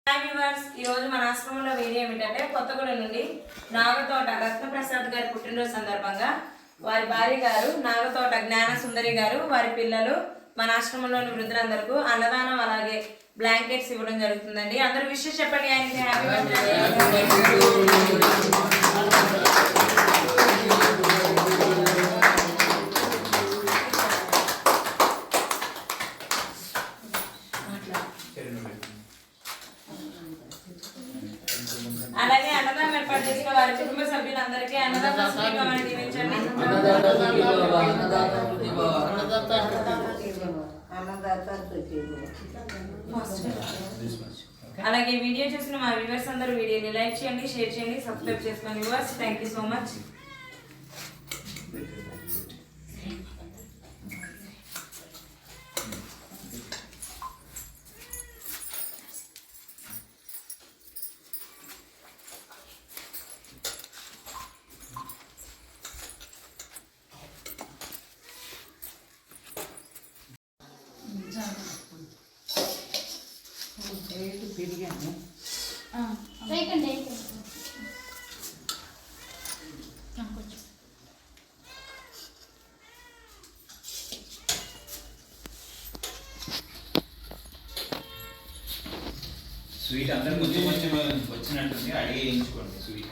ఈ రోజు మన ఆశ్రమంలో వీడియో ఏమిటంటే కొత్తగూడెం నుండి నాగతోట రత్నప్రసాద్ గారి పుట్టినరోజు సందర్భంగా వారి భార్య గారు నాగతోట జ్ఞాన సుందరి గారు వారి పిల్లలు మన ఆశ్రమంలోని వృద్ధులందరికీ అన్నదానం అలాగే బ్లాంకెట్స్ ఇవ్వడం జరుగుతుందండి. అందరూ విషయం చెప్పండి. ఆయనకి హ్యాపీ బర్త్డే. అలాగే అన్నదానం ఏర్పాటు చేసిన వారి కుటుంబ సభ్యులందరికీ అన్నదానం దీవించండి. అలాగే వీడియో చూసిన మా వ్యూవర్స్ అందరూ వీడియోని లైక్ చేయండి, షేర్ చేయండి, సబ్స్క్రైబ్ చేసుకోండి. Viewers thank you so much. పెరిగాను స్వీట్ అందరూ కొంచెం కొంచెం వచ్చినట్టుంది, అడిగి వేయించుకోండి స్వీట్.